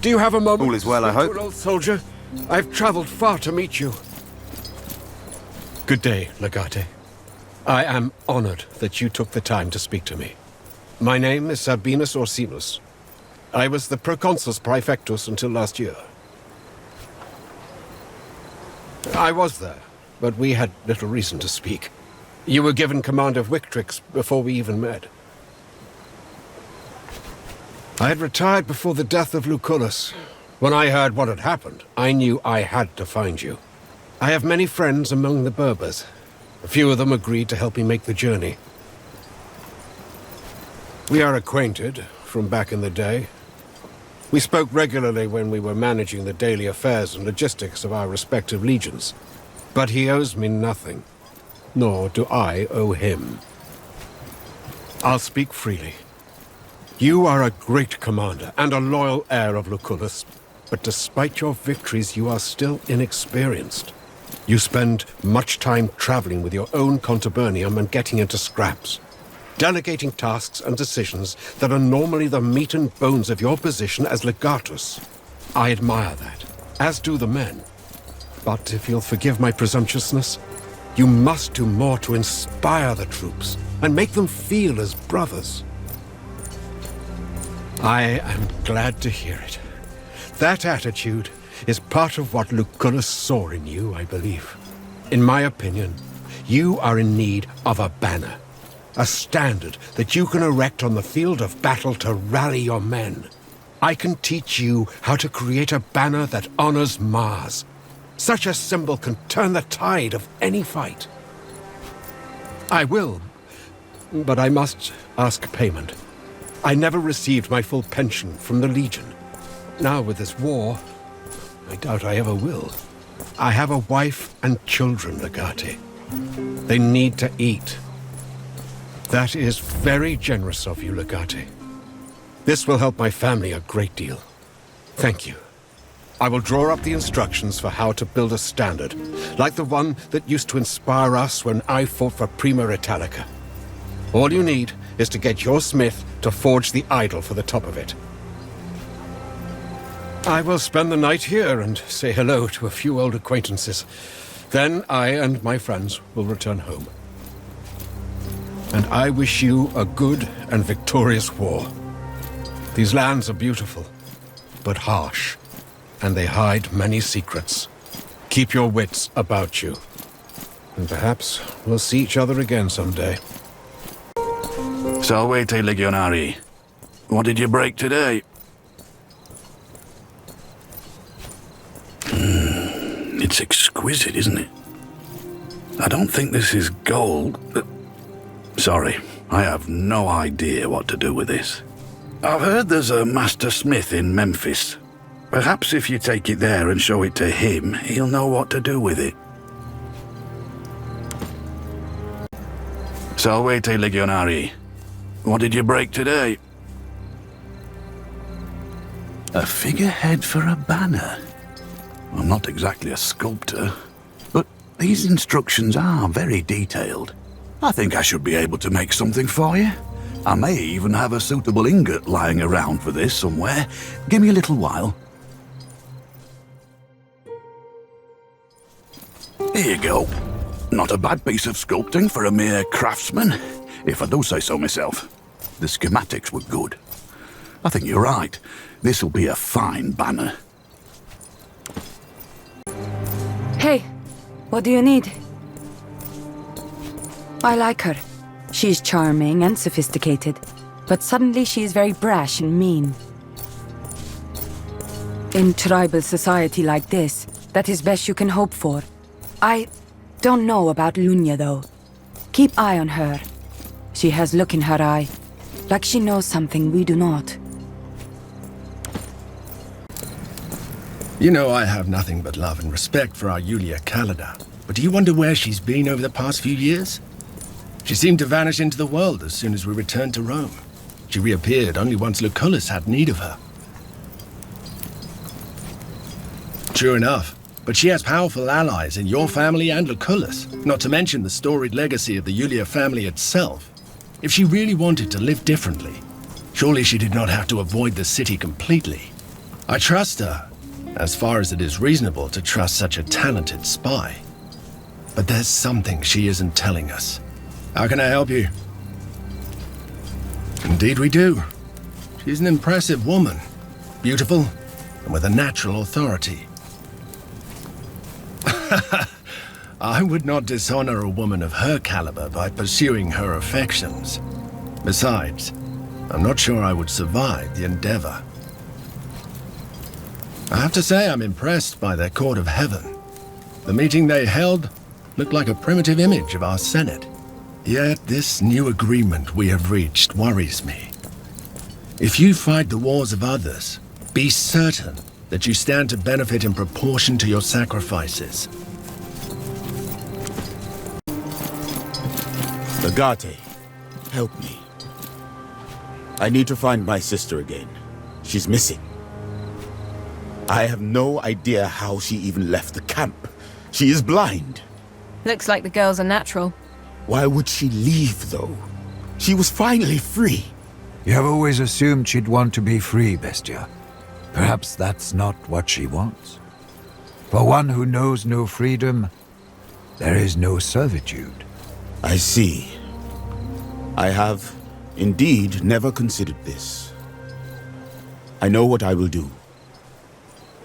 Do you have a moment? All is well, I hope. Old soldier, I've traveled far to meet you. Good day, Legate. I am honored that you took the time to speak to me. My name is Sabinus Orsinus. I was the proconsul's praefectus until last year. I was there, but we had little reason to speak. You were given command of Victrix before we even met. I had retired before the death of Lucullus. When I heard what had happened, I knew I had to find you. I have many friends among the Berbers. A few of them agreed to help me make the journey. We are acquainted from back in the day. We spoke regularly when we were managing the daily affairs and logistics of our respective legions. But he owes me nothing, nor do I owe him. I'll speak freely. You are a great commander and a loyal heir of Lucullus, but despite your victories, you are still inexperienced. You spend much time traveling with your own contubernium and getting into scraps, delegating tasks and decisions that are normally the meat and bones of your position as legatus. I admire that, as do the men. But if you'll forgive my presumptuousness, you must do more to inspire the troops and make them feel as brothers. I am glad to hear it. That attitude is part of what Lucullus saw in you, I believe. In my opinion, you are in need of a banner. A standard that you can erect on the field of battle to rally your men. I can teach you how to create a banner that honors Mars. Such a symbol can turn the tide of any fight. I will, but I must ask payment. I never received my full pension from the Legion. Now with this war, I doubt I ever will. I have a wife and children, Legate. They need to eat. That is very generous of you, Legate. This will help my family a great deal. Thank you. I will draw up the instructions for how to build a standard, like the one that used to inspire us when I fought for Prima Italica. All you need is to get your smith to forge the idol for the top of it. I will spend the night here and say hello to a few old acquaintances. Then I and my friends will return home. And I wish you a good and victorious war. These lands are beautiful, but harsh, and they hide many secrets. Keep your wits about you. And perhaps we'll see each other again someday. Salvete, Legionari. What did you break today? It's exquisite, isn't it? I don't think this is gold, but... Sorry, I have no idea what to do with this. I've heard there's a master smith in Memphis. Perhaps if you take it there and show it to him, he'll know what to do with it. Salvete, Legionari. What did you break today? A figurehead for a banner. I'm not exactly a sculptor, but these instructions are very detailed. I think I should be able to make something for you. I may even have a suitable ingot lying around for this somewhere. Give me a little while. Here you go. Not a bad piece of sculpting for a mere craftsman, if I do say so myself. The schematics were good. I think you're right. This'll be a fine banner. Hey, what do you need? I like her. She's charming and sophisticated, but suddenly she is very brash and mean. In tribal society like this, that is best you can hope for. I don't know about Lunya, though. Keep eye on her. She has look in her eye, like she knows something we do not. You know I have nothing but love and respect for our Julia Callida, but do you wonder where she's been over the past few years? She seemed to vanish into the world as soon as we returned to Rome. She reappeared only once Lucullus had need of her. True enough, but she has powerful allies in your family and Lucullus, not to mention the storied legacy of the Julia family itself. If she really wanted to live differently, surely she did not have to avoid the city completely. I trust her, as far as it is reasonable to trust such a talented spy. But there's something she isn't telling us. How can I help you? Indeed we do. She's an impressive woman. Beautiful, and with a natural authority. I would not dishonor a woman of her caliber by pursuing her affections. Besides, I'm not sure I would survive the endeavor. I have to say I'm impressed by their court of heaven. The meeting they held looked like a primitive image of our Senate. Yet this new agreement we have reached worries me. If you fight the wars of others, be certain that you stand to benefit in proportion to your sacrifices. Legate, help me. I need to find my sister again. She's missing. I have no idea how she even left the camp. She is blind. Looks like the girl's a natural. Why would she leave, though? She was finally free. You have always assumed she'd want to be free, Bestia. Perhaps that's not what she wants. For one who knows no freedom, there is no servitude. I see. I have indeed never considered this. I know what I will do.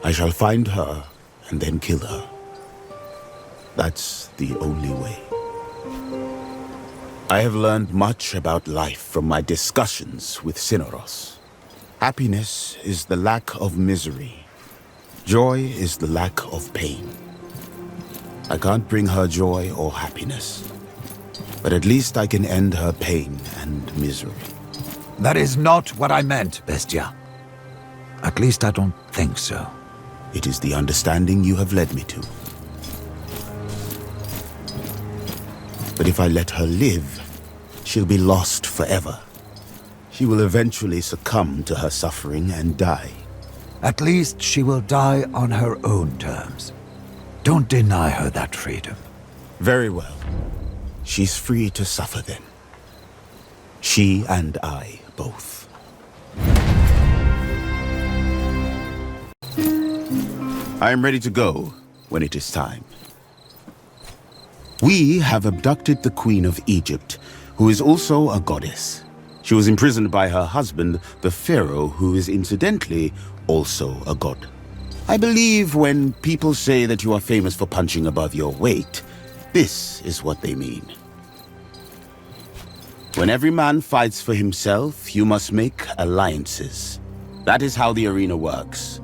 I shall find her and then kill her. That's the only way. I have learned much about life from my discussions with Cyneros. Happiness is the lack of misery. Joy is the lack of pain. I can't bring her joy or happiness, but at least I can end her pain and misery. That is not what I meant, Bestia. At least I don't think so. It is the understanding you have led me to. But if I let her live, she'll be lost forever. She will eventually succumb to her suffering and die. At least she will die on her own terms. Don't deny her that freedom. Very well. She's free to suffer then. She and I both. I am ready to go when it is time. We have abducted the Queen of Egypt, who is also a goddess. She was imprisoned by her husband, the Pharaoh, who is incidentally also a god. I believe when people say that you are famous for punching above your weight, this is what they mean. When every man fights for himself, you must make alliances. That is how the arena works.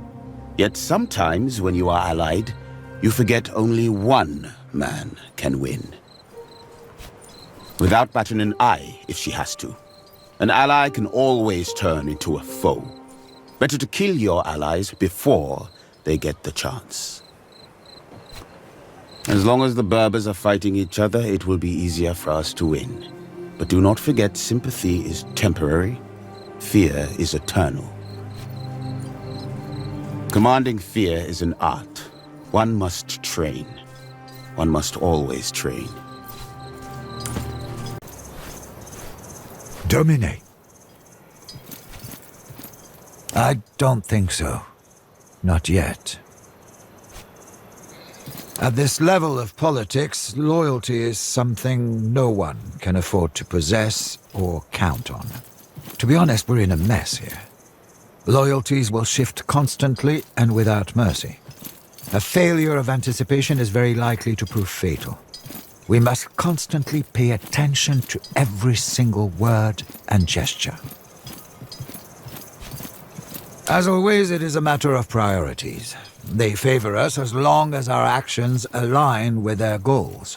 Yet sometimes when you are allied, you forget only one man can win. Without batting an eye if she has to. An ally can always turn into a foe. Better to kill your allies before they get the chance. As long as the Berbers are fighting each other, it will be easier for us to win. But do not forget, sympathy is temporary, fear is eternal. Commanding fear is an art. One must train. One must always train. Dominate. I don't think so. Not yet. At this level of politics, loyalty is something no one can afford to possess or count on. To be honest, we're in a mess here. Loyalties will shift constantly and without mercy. A failure of anticipation is very likely to prove fatal. We must constantly pay attention to every single word and gesture. As always, it is a matter of priorities. They favor us as long as our actions align with their goals.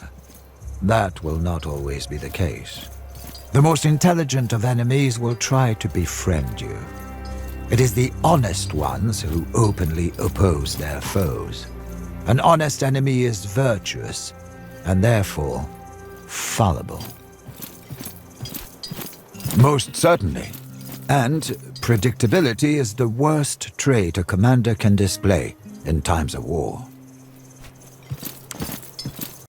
That will not always be the case. The most intelligent of enemies will try to befriend you. It is the honest ones who openly oppose their foes. An honest enemy is virtuous, and therefore fallible. Most certainly. And predictability is the worst trait a commander can display in times of war.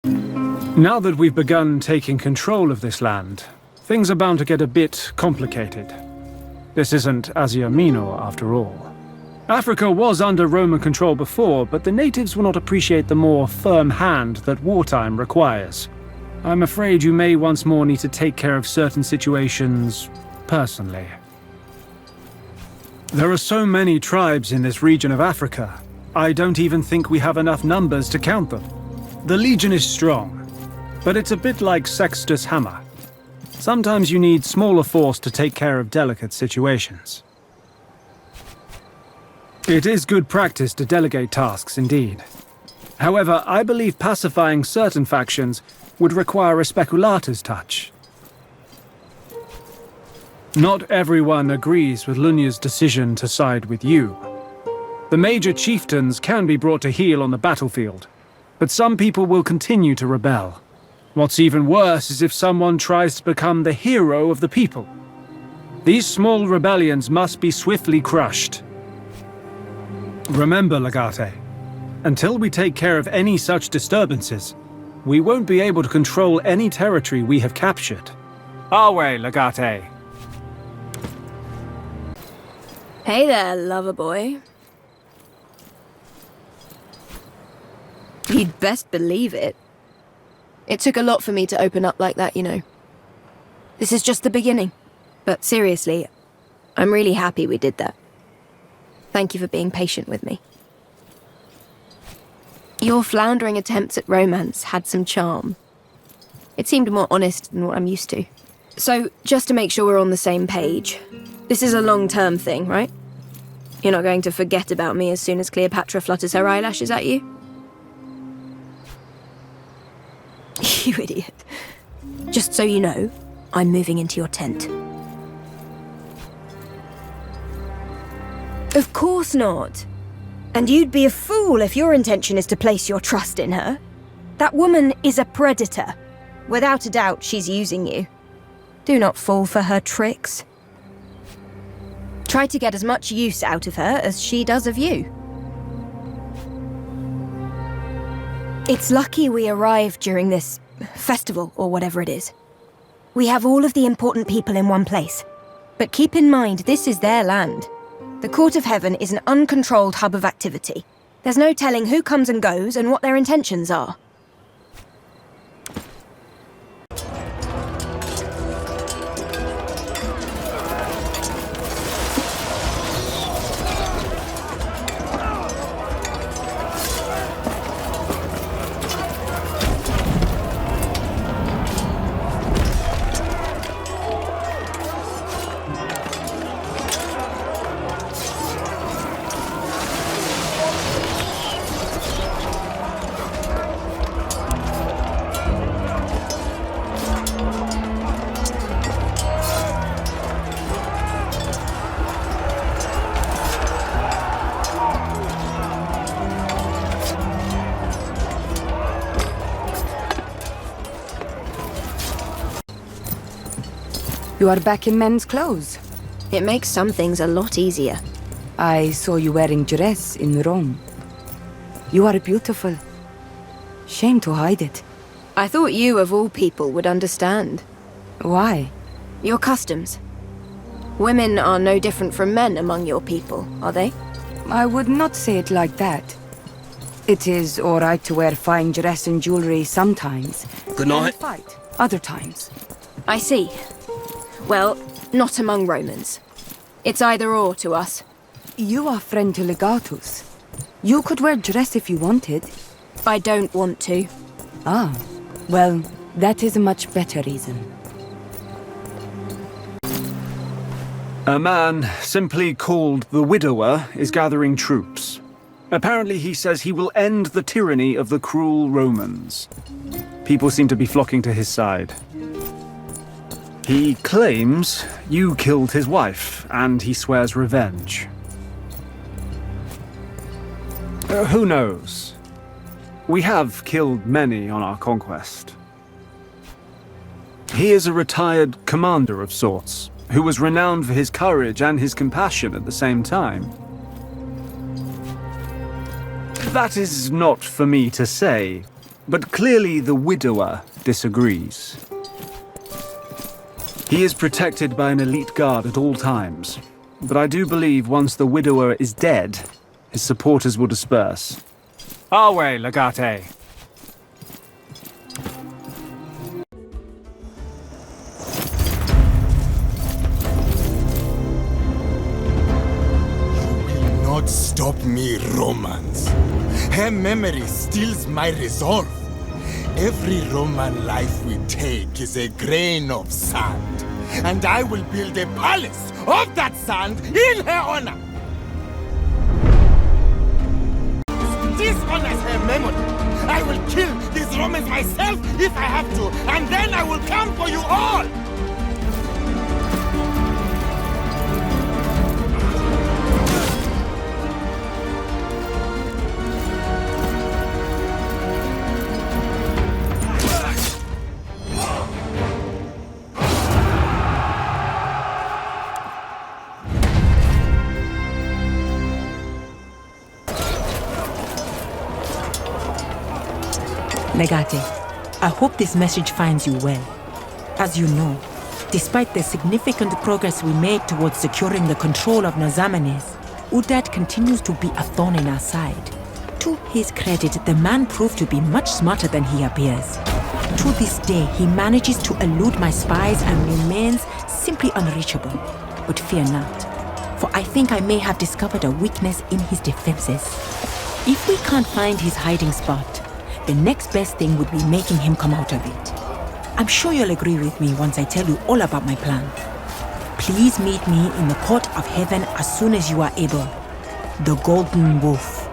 Now that we've begun taking control of this land, things are bound to get a bit complicated. This isn't Asia Minor, after all. Africa was under Roman control before, but the natives will not appreciate the more firm hand that wartime requires. I'm afraid you may once more need to take care of certain situations personally. There are so many tribes in this region of Africa. I don't even think we have enough numbers to count them. The Legion is strong, but it's a bit like Sextus' hammer. Sometimes you need smaller force to take care of delicate situations. It is good practice to delegate tasks, indeed. However, I believe pacifying certain factions would require a speculator's touch. Not everyone agrees with Lunya's decision to side with you. The major chieftains can be brought to heel on the battlefield, but some people will continue to rebel. What's even worse is if someone tries to become the hero of the people. These small rebellions must be swiftly crushed. Remember, Legate, until we take care of any such disturbances, we won't be able to control any territory we have captured. Our way, Legate. Hey there, lover boy. You'd best believe it. It took a lot for me to open up like that, you know. This is just the beginning. But seriously, I'm really happy we did that. Thank you for being patient with me. Your floundering attempts at romance had some charm. It seemed more honest than what I'm used to. So, just to make sure we're on the same page, this is a long-term thing, right? You're not going to forget about me as soon as Cleopatra flutters her eyelashes at you? You idiot. Just so you know, I'm moving into your tent. Of course not. And you'd be a fool if your intention is to place your trust in her. That woman is a predator. Without a doubt, she's using you. Do not fall for her tricks. Try to get as much use out of her as she does of you. It's lucky we arrived during this festival, or whatever it is. We have all of the important people in one place. But keep in mind, this is their land. The Court of Heaven is an uncontrolled hub of activity. There's no telling who comes and goes and what their intentions are. You are back in men's clothes. It makes some things a lot easier. I saw you wearing dress in Rome. You are beautiful. Shame to hide it. I thought you, of all people, would understand. Why? Your customs. Women are no different from men among your people, are they? I would not say it like that. It is all right to wear fine dress and jewelry sometimes. Good night. And fight other times. I see. Well, not among Romans. It's either or to us. You are friend to Legatus. You could wear dress if you wanted. I don't want to. Ah, well, that is a much better reason. A man simply called the Widower is gathering troops. Apparently he says he will end the tyranny of the cruel Romans. People seem to be flocking to his side. He claims you killed his wife, and he swears revenge. Who knows? We have killed many on our conquest. He is a retired commander of sorts, who was renowned for his courage and his compassion at the same time. That is not for me to say, but clearly the Widower disagrees. He is protected by an elite guard at all times, but I do believe once the widower is dead, his supporters will disperse. Our way, Legate. Not stop me, Romans. Her memory steals my resolve. Every Roman life we take is a grain of sand, and I will build a palace of that sand in her honor. Dishonors her memory. I will kill these Romans myself if I have to, and then I will come for you all. Legate, I hope this message finds you well. As you know, despite the significant progress we made towards securing the control of Nazamenes, Udad continues to be a thorn in our side. To his credit, the man proved to be much smarter than he appears. To this day, he manages to elude my spies and remains simply unreachable. But fear not, for I think I may have discovered a weakness in his defenses. If we can't find his hiding spot, the next best thing would be making him come out of it. I'm sure you'll agree with me once I tell you all about my plan. Please meet me in the court of heaven as soon as you are able. The Golden Wolf.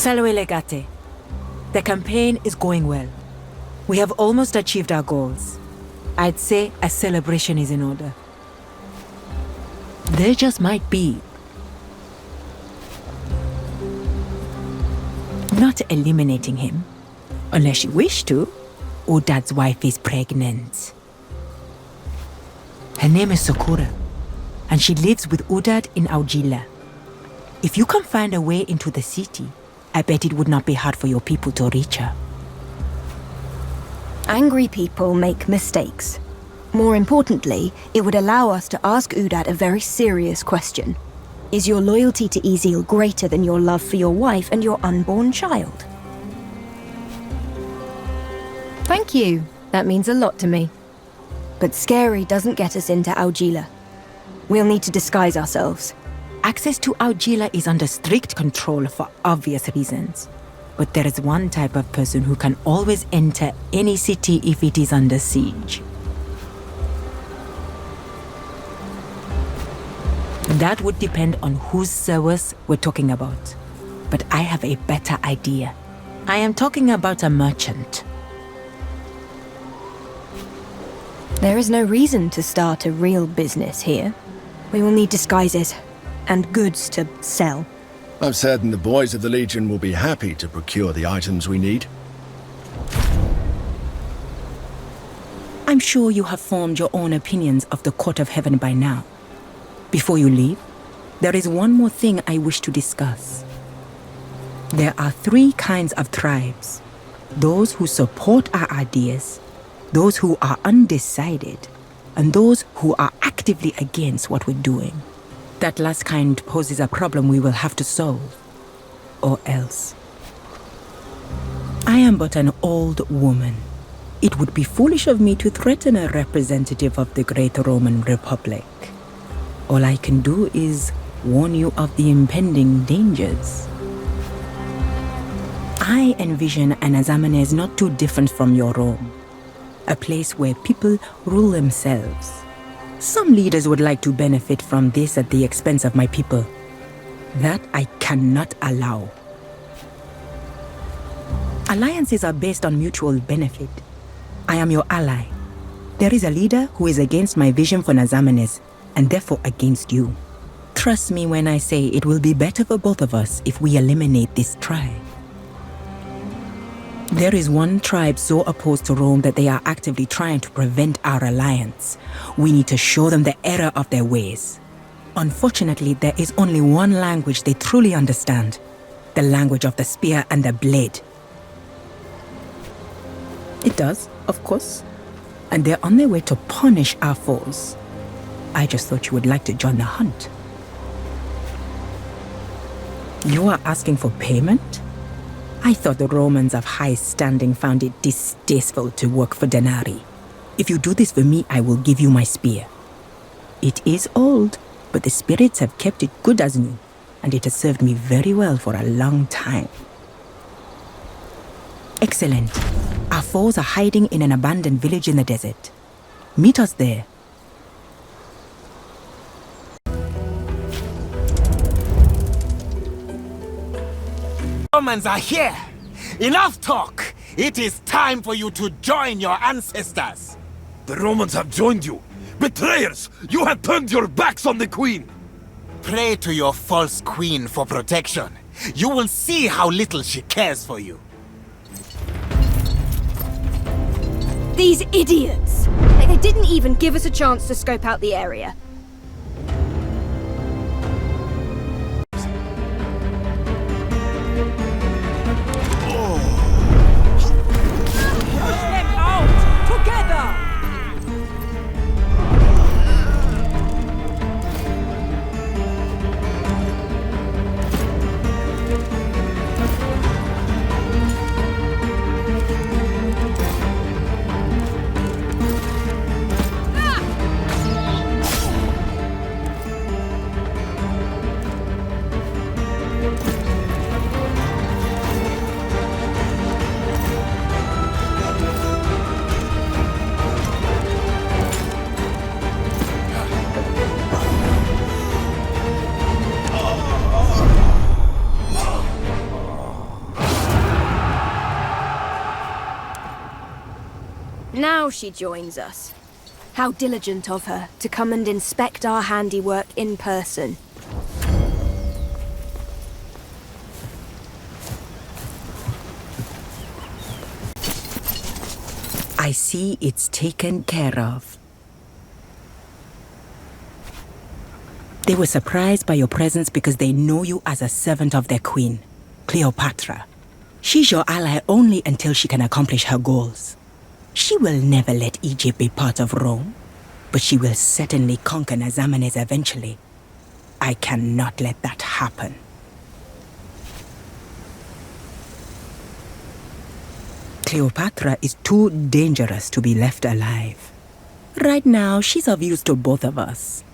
Salve Legate. The campaign is going well. We have almost achieved our goals. I'd say a celebration is in order. There just might be. Not eliminating him, unless you wish to. Udad's wife is pregnant. Her name is Sakura, and she lives with Udad in Augila. If you can find a way into the city, I bet it would not be hard for your people to reach her. Angry people make mistakes. More importantly, it would allow us to ask Udad a very serious question. Is your loyalty to Ezil greater than your love for your wife and your unborn child? Thank you. That means a lot to me. But scary doesn't get us into Augila. We'll need to disguise ourselves. Access to Augila is under strict control for obvious reasons. But there is one type of person who can always enter any city if it is under siege. That would depend on whose service we're talking about. But I have a better idea. I am talking about a merchant. There is no reason to start a real business here. We will need disguises and goods to sell. I'm certain the boys of the Legion will be happy to procure the items we need. I'm sure you have formed your own opinions of the Court of Heaven by now. Before you leave, there is one more thing I wish to discuss. There are 3 kinds of tribes. Those who support our ideas, those who are undecided, and those who are actively against what we're doing. That last kind poses a problem we will have to solve. Or else. I am but an old woman. It would be foolish of me to threaten a representative of the Great Roman Republic. All I can do is warn you of the impending dangers. I envision an Azamenes not too different from your Rome. A place where people rule themselves. Some leaders would like to benefit from this at the expense of my people. That I cannot allow. Alliances are based on mutual benefit. I am your ally. There is a leader who is against my vision for Nazamenes, and therefore against you. Trust me when I say it will be better for both of us if we eliminate this tribe. There is one tribe so opposed to Rome that they are actively trying to prevent our alliance. We need to show them the error of their ways. Unfortunately, there is only one language they truly understand. The language of the spear and the blade. It does, of course. And they're on their way to punish our foes. I just thought you would like to join the hunt. You are asking for payment? I thought the Romans of high standing found it distasteful to work for denarii. If you do this for me, I will give you my spear. It is old, but the spirits have kept it good as new, and it has served me very well for a long time. Excellent. Our foes are hiding in an abandoned village in the desert. Meet us there. Romans are here! Enough talk! It is time for you to join your ancestors! The Romans have joined you! Betrayers! You have turned your backs on the Queen! Pray to your false queen for protection. You will see how little she cares for you. These idiots! They didn't even give us a chance to scope out the area. Now she joins us. How diligent of her to come and inspect our handiwork in person. I see it's taken care of. They were surprised by your presence because they know you as a servant of their queen, Cleopatra. She's your ally only until she can accomplish her goals. She will never let Egypt be part of Rome, but she will certainly conquer Nazamenes eventually. I cannot let that happen. Cleopatra is too dangerous to be left alive. Right now, she's of use to both of us.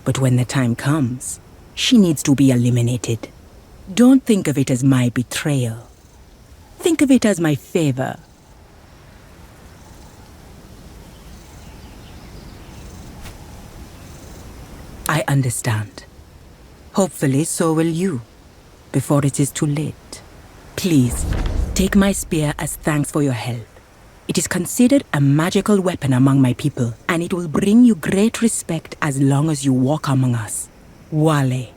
But when the time comes, she needs to be eliminated. Don't think of it as my betrayal. Think of it as my favor. I understand. Hopefully, so will you, before it is too late. Please, take my spear as thanks for your help. It is considered a magical weapon among my people, and it will bring you great respect as long as you walk among us. Wale.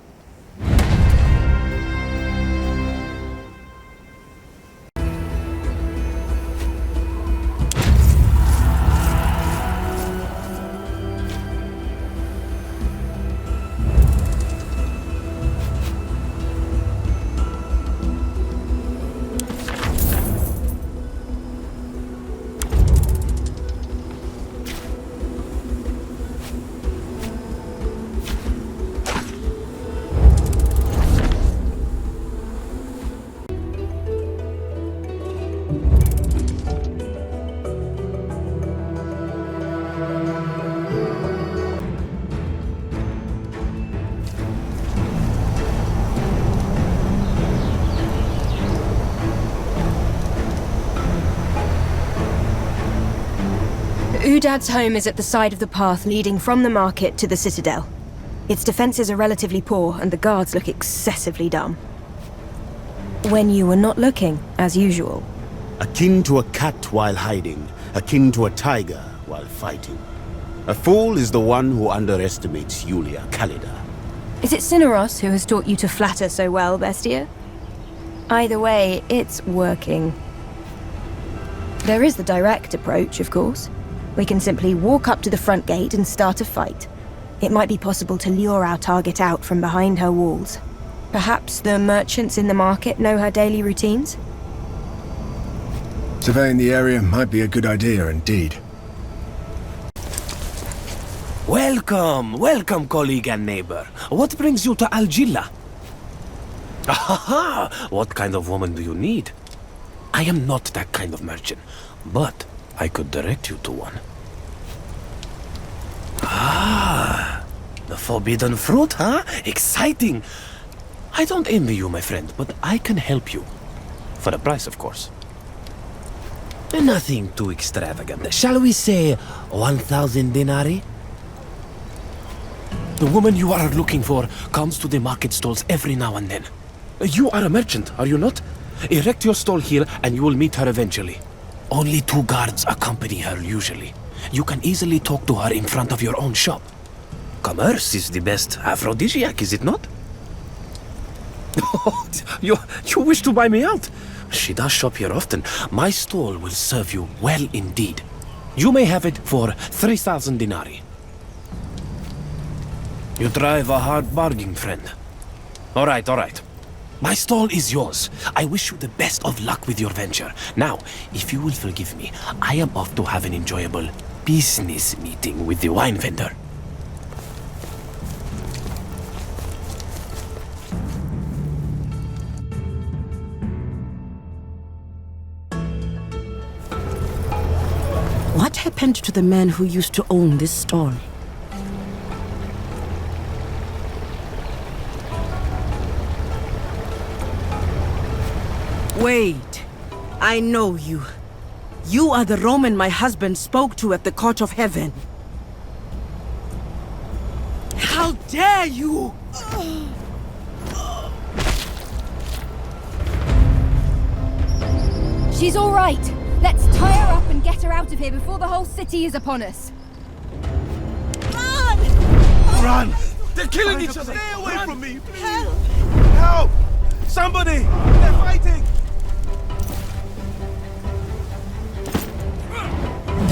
Udad's home is at the side of the path leading from the market to the citadel. Its defenses are relatively poor, and the guards look excessively dumb. When you were not looking, as usual. Akin to a cat while hiding, akin to a tiger while fighting. A fool is the one who underestimates Julia Callida. Is it Cineros who has taught you to flatter so well, Bestia? Either way, it's working. There is the direct approach, of course. We can simply walk up to the front gate and start a fight. It might be possible to lure our target out from behind her walls. Perhaps the merchants in the market know her daily routines? Surveying the area might be a good idea indeed. Welcome, welcome, colleague and neighbor. What brings you to Algilla? Aha! What kind of woman do you need? I am not that kind of merchant, but I could direct you to one. Ah, the forbidden fruit, huh? Exciting! I don't envy you, my friend, but I can help you. For a price, of course. Nothing too extravagant. Shall we say 1,000 denarii? The woman you are looking for comes to the market stalls every now and then. You are a merchant, are you not? Erect your stall here and you will meet her eventually. Only 2 guards accompany her usually. You can easily talk to her in front of your own shop. Commerce is the best aphrodisiac, is it not? you wish to buy me out? She does shop here often. My stall will serve you well indeed. You may have it for 3,000 denarii. You drive a hard bargain, friend. All right. My stall is yours. I wish you the best of luck with your venture. Now, if you will forgive me, I am off to have an enjoyable business meeting with the wine vendor. What happened to the man who used to own this stall? Wait, I know you. You are the Roman my husband spoke to at the court of heaven. How dare you! She's all right. Let's tie her up and get her out of here. here before the whole city is upon us. Run! They're killing each other! Stay away from me, please! Help! Help! Somebody! They're fighting!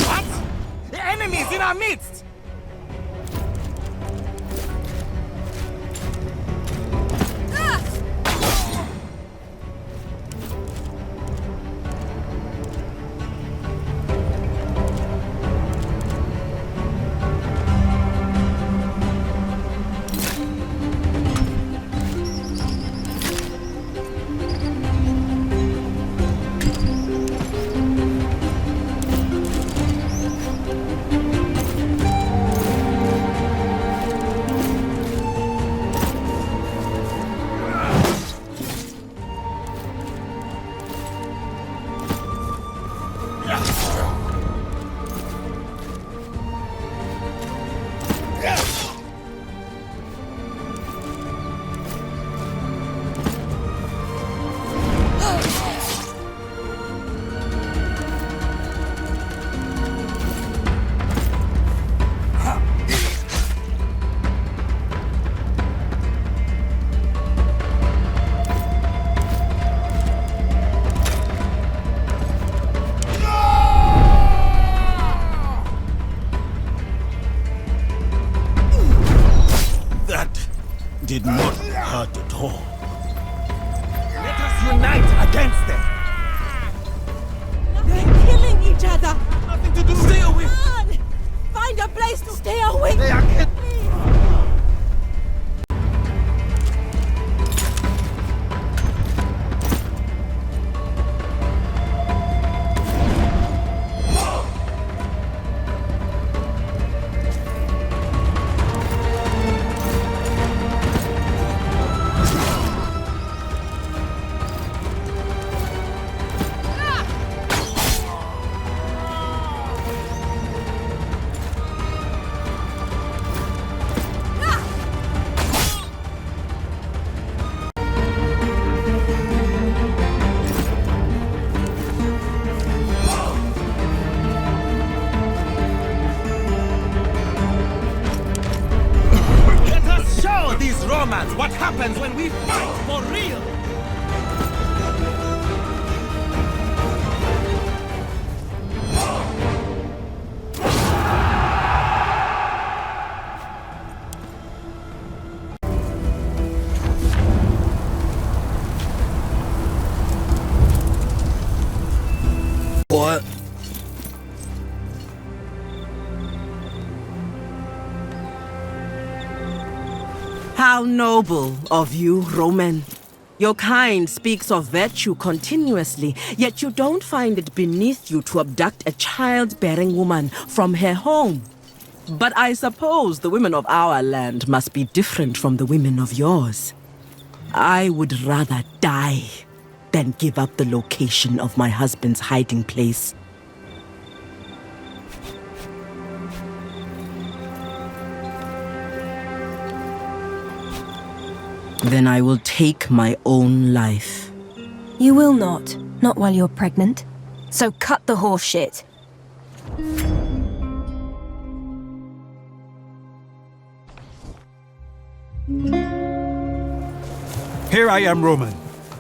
What? The enemy is in our midst! Did not hurt at all. Let us unite against them. They're killing each other. Nothing to do. Stay away. Run! Find a place to stay away. They are killing. These Romans, what happens when we fight for real? What? How noble of you, Roman. Your kind speaks of virtue continuously, yet you don't find it beneath you to abduct a child-bearing woman from her home. But I suppose the women of our land must be different from the women of yours. I would rather die than give up the location of my husband's hiding place. Then I will take my own life. You will not. Not while you're pregnant. So cut the horse shit. Here I am, Roman,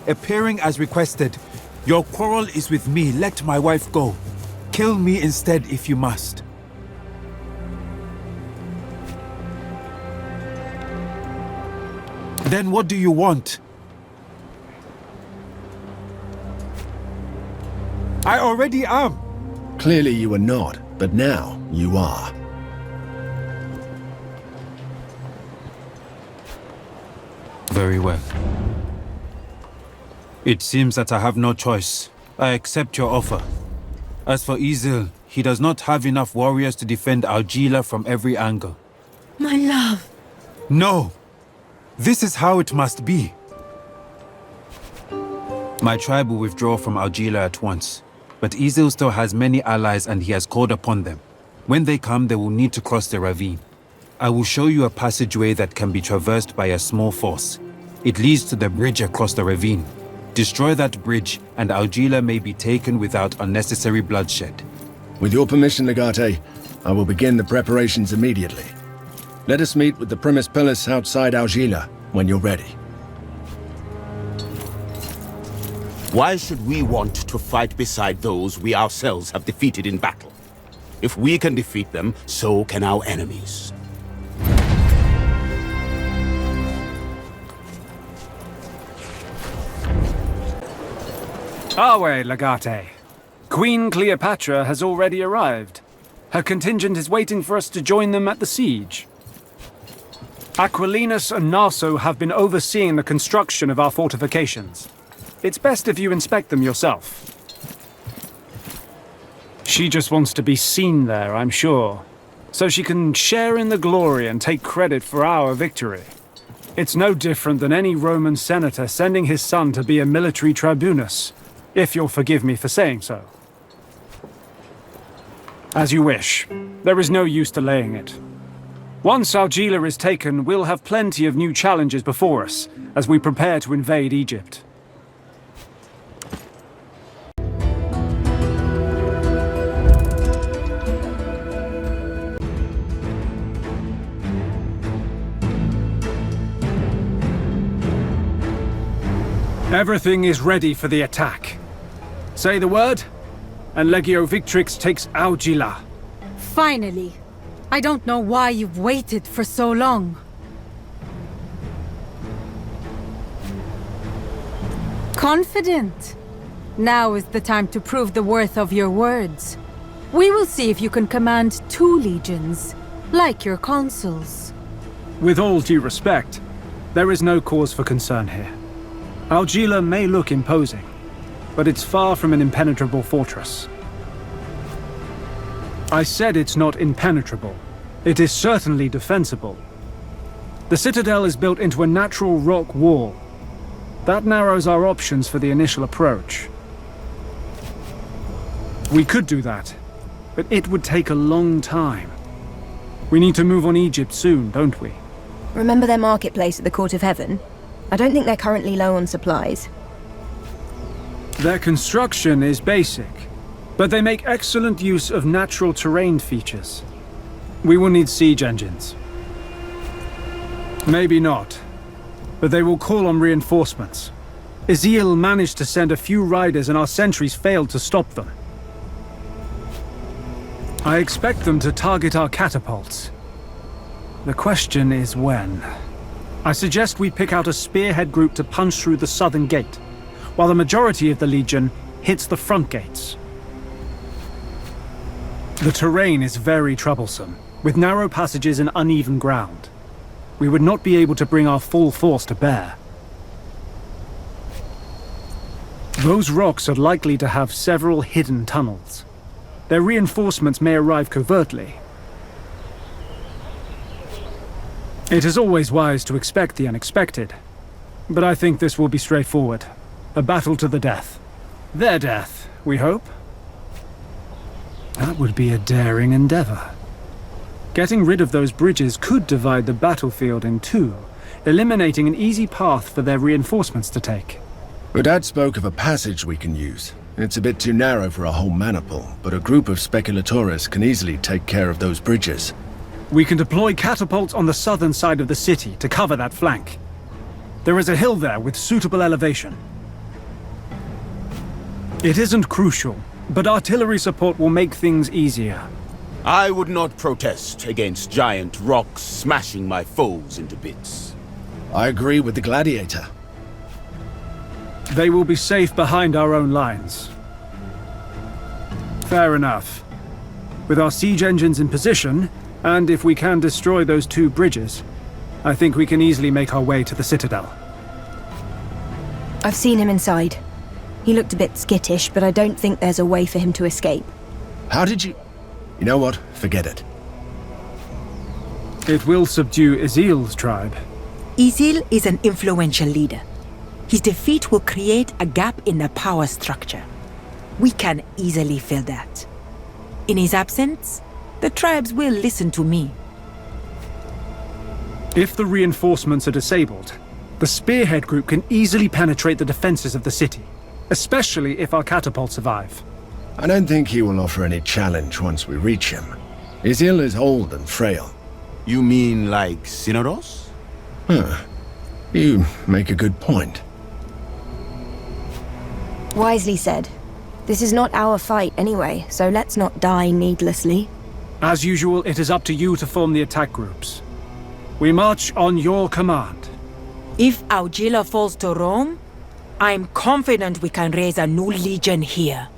appearing as requested. Your quarrel is with me. Let my wife go. Kill me instead if you must. Then what do you want? I already am. Clearly you were not, but now you are. Very well. It seems that I have no choice. I accept your offer. As for Isil, he does not have enough warriors to defend Algila from every angle. My love. No! This is how it must be. My tribe will withdraw from Algila at once, but Isil still has many allies and he has called upon them. When they come, they will need to cross the ravine. I will show you a passageway that can be traversed by a small force. It leads to the bridge across the ravine. Destroy that bridge, and Algila may be taken without unnecessary bloodshed. With your permission, Legate, I will begin the preparations immediately. Let us meet with the Primus Pilus outside Algila when you're ready. Why should we want to fight beside those we ourselves have defeated in battle? If we can defeat them, so can our enemies. Awe, Legate. Queen Cleopatra has already arrived. Her contingent is waiting for us to join them at the siege. Aquilinus and Narso have been overseeing the construction of our fortifications. It's best if you inspect them yourself. She just wants to be seen there, I'm sure, so she can share in the glory and take credit for our victory. It's no different than any Roman senator sending his son to be a military tribunus, if you'll forgive me for saying so. As you wish. There is no use delaying it. Once Algila is taken, we'll have plenty of new challenges before us as we prepare to invade Egypt. Everything is ready for the attack. Say the word, and Legio Victrix takes Algila. Finally. I don't know why you've waited for so long. Confident. Now is the time to prove the worth of your words. We will see if you can command 2 legions, like your consuls. With all due respect, there is no cause for concern here. Algila may look imposing, but it's far from an impenetrable fortress. I said it's not impenetrable. It is certainly defensible. The citadel is built into a natural rock wall. That narrows our options for the initial approach. We could do that, but it would take a long time. We need to move on Egypt soon, don't we? Remember their marketplace at the Court of Heaven? I don't think they're currently low on supplies. Their construction is basic, but they make excellent use of natural terrain features. We will need siege engines. Maybe not, but they will call on reinforcements. Ezeel managed to send a few riders and our sentries failed to stop them. I expect them to target our catapults. The question is when. I suggest we pick out a spearhead group to punch through the southern gate, while the majority of the Legion hits the front gates. The terrain is very troublesome, with narrow passages and uneven ground. We would not be able to bring our full force to bear. Those rocks are likely to have several hidden tunnels. Their reinforcements may arrive covertly. It is always wise to expect the unexpected, but I think this will be straightforward. A battle to the death. Their death, we hope. That would be a daring endeavor. Getting rid of those bridges could divide the battlefield in 2, eliminating an easy path for their reinforcements to take. Dad spoke of a passage we can use. It's a bit too narrow for a whole maniple, but a group of speculatores can easily take care of those bridges. We can deploy catapults on the southern side of the city to cover that flank. There is a hill there with suitable elevation. It isn't crucial, but artillery support will make things easier. I would not protest against giant rocks smashing my foes into bits. I agree with the gladiator. They will be safe behind our own lines. Fair enough. With our siege engines in position, and if we can destroy those 2 bridges, I think we can easily make our way to the citadel. I've seen him inside. He looked a bit skittish, but I don't think there's a way for him to escape. How did you... You know what? Forget it. It will subdue Ezeel's tribe. Ezeel is an influential leader. His defeat will create a gap in the power structure. We can easily fill that. In his absence, the tribes will listen to me. If the reinforcements are disabled, the spearhead group can easily penetrate the defenses of the city, especially if our catapults survive. I don't think he will offer any challenge once we reach him. His ill is old and frail. You mean like Syneros? Huh. You make a good point. Wisely said. This is not our fight anyway, so let's not die needlessly. As usual, it is up to you to form the attack groups. We march on your command. If Augila falls to Rome, I'm confident we can raise a new legion here.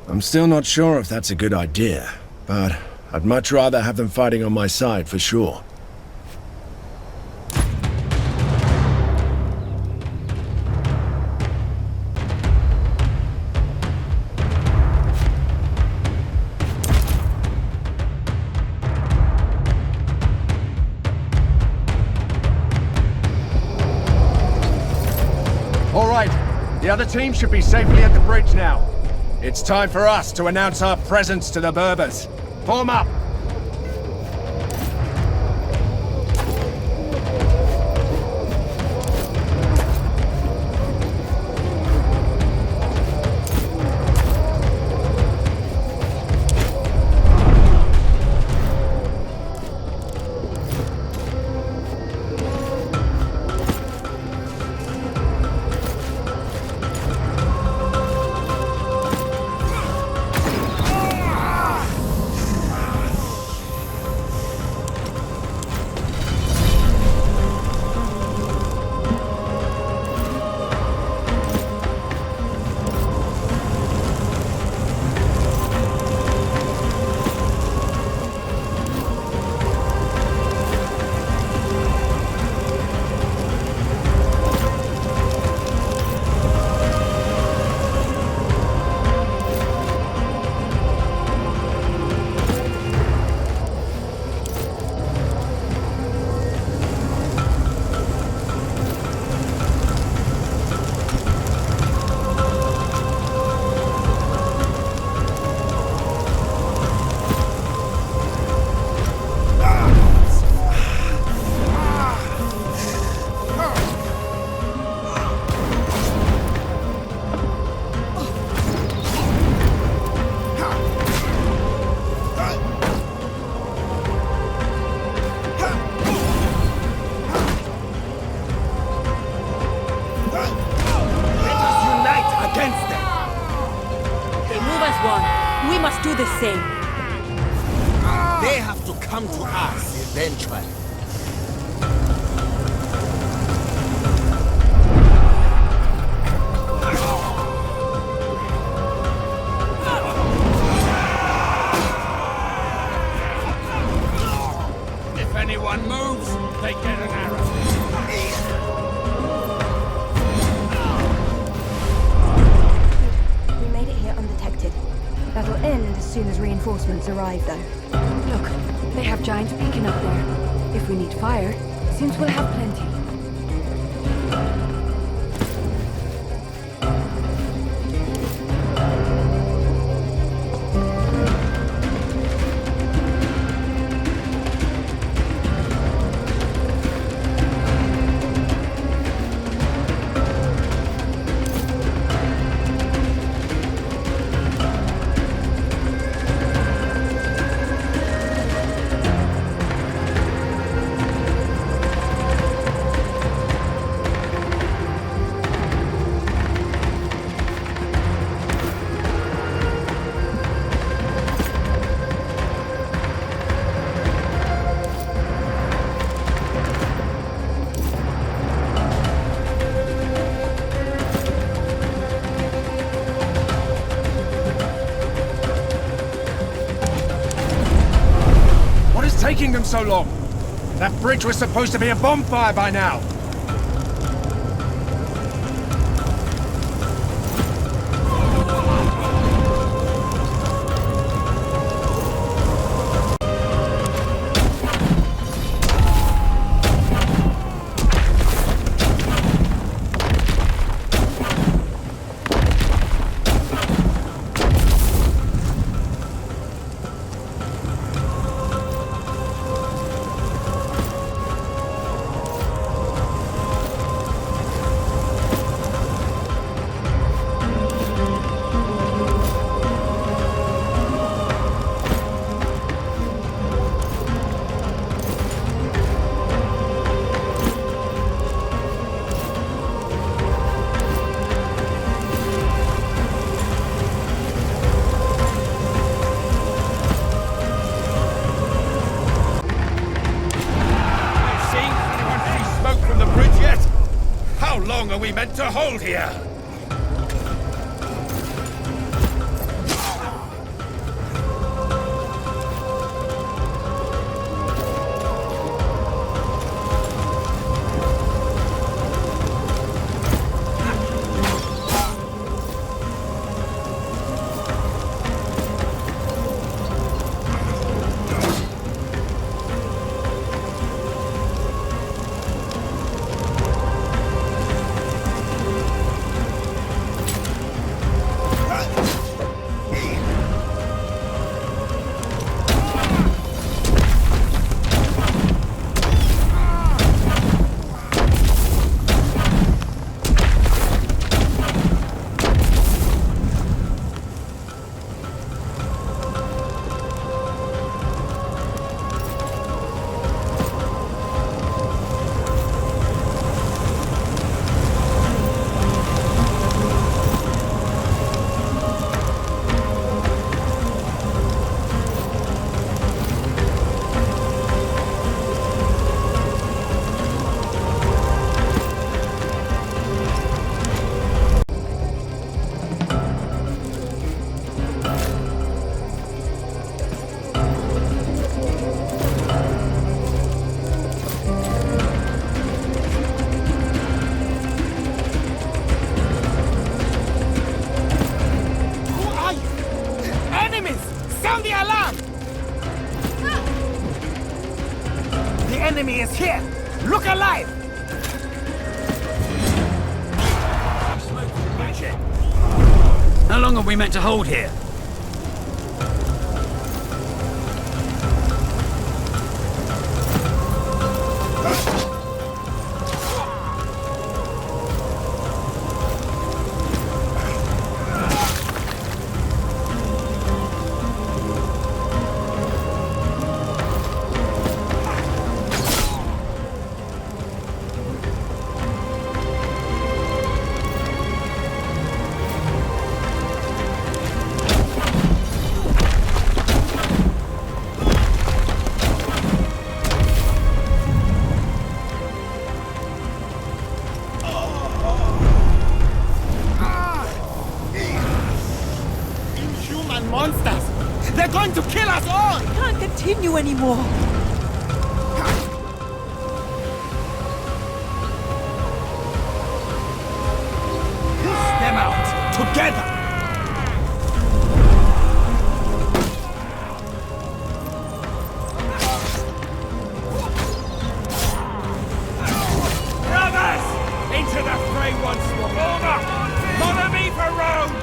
I'm still not sure if that's a good idea, but I'd much rather have them fighting on my side for sure. All right, the other team should be safely at the bridge now. It's time for us to announce our presence to the Berbers. Form up! We must do the same. They have to come to us eventually. If anyone moves, they get an arrow. We made it here undetected. That'll end as soon as reinforcements arrive, though. Look, they have giant beacon up there. If we need fire, seems we'll have plenty. Taking them so long? That bridge was supposed to be a bonfire by now. meant to hold here? enemy is here! Look alive! How long are we meant to hold here? Monsters! They're going to kill us all! We can't continue anymore. Push them out! Together! Brothers! Into the fray once more! Over! Follow me for Rome!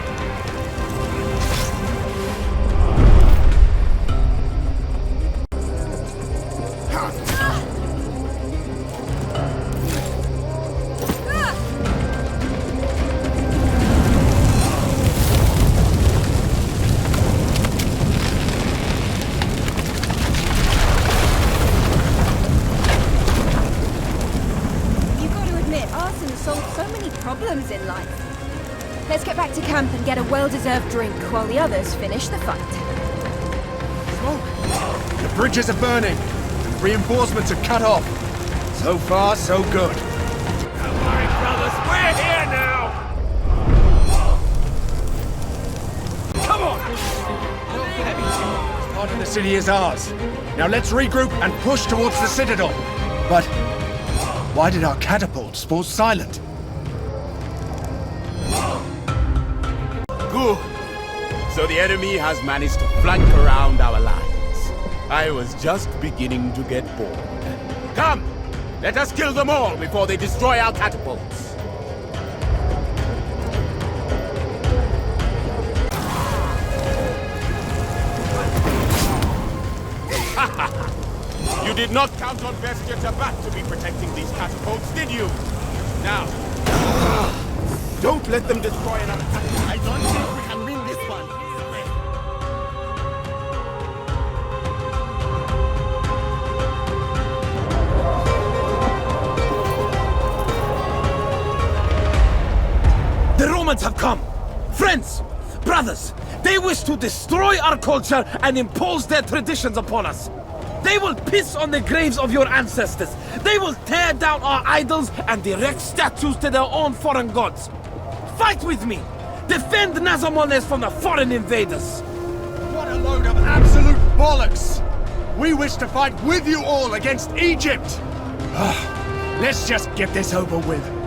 Problems in life. Let's get back to camp and get a well-deserved drink while the others finish the fight. The bridges are burning, and reinforcements are cut off. So far, so good. Don't worry, brothers, we're here now! Come on! Part of the city is ours. Now let's regroup and push towards the citadel. But why did our catapults fall silent? Good. So the enemy has managed to flank around our lines. I was just beginning to get bored. Come! Let us kill them all before they destroy our catapults. You did not count on Bestia Tabat to be protecting these catapults, did you? Now, don't let them destroy another catapult. I don't think we can win this one. The Romans have come! Friends! Brothers! They wish to destroy our culture and impose their traditions upon us! They will piss on the graves of your ancestors. They will tear down our idols and erect statues to their own foreign gods. Fight with me! Defend Nazamones from the foreign invaders! What a load of absolute bollocks! We wish to fight with you all against Egypt! Let's just get this over with.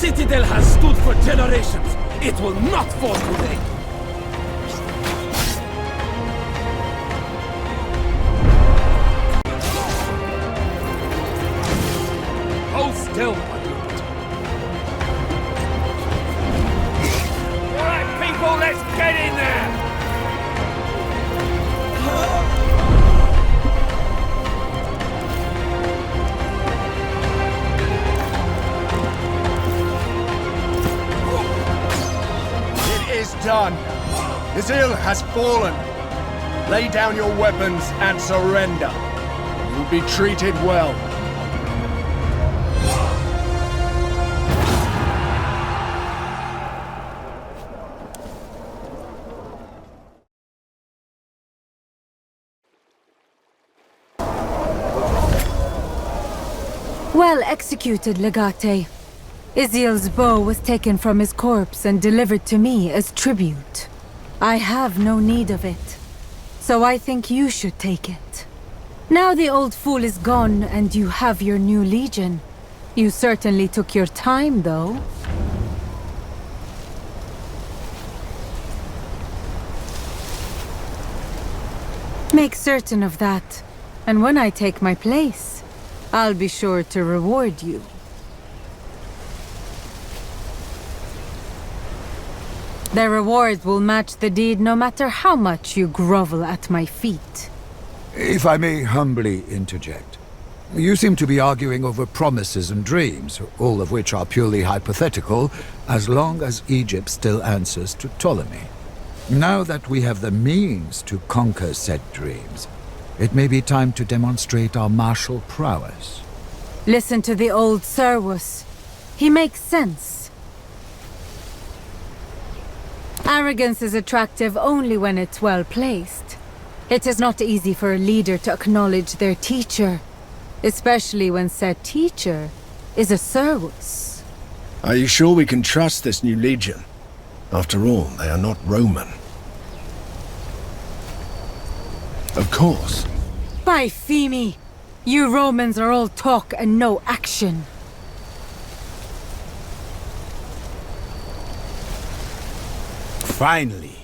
Citadel has stood for generations. It will not fall today. Hold still, my lord. All right, people, let's get in there! Done. Izil has fallen. Lay down your weapons and surrender. You'll be treated well. Well executed, Legate. Izil's bow was taken from his corpse and delivered to me as tribute. I have no need of it, so I think you should take it. Now the old fool is gone and you have your new legion. You certainly took your time, though. Make certain of that, and when I take my place, I'll be sure to reward you. The reward will match the deed no matter how much you grovel at my feet. If I may humbly interject, you seem to be arguing over promises and dreams, all of which are purely hypothetical, as long as Egypt still answers to Ptolemy. Now that we have the means to conquer said dreams, it may be time to demonstrate our martial prowess. Listen to the old Servus. He makes sense. Arrogance is attractive only when it's well placed. It is not easy for a leader to acknowledge their teacher, especially when said teacher is a Servus. Are you sure we can trust this new legion? After all, they are not Roman. Of course. By Femi, you Romans are all talk and no action. Finally,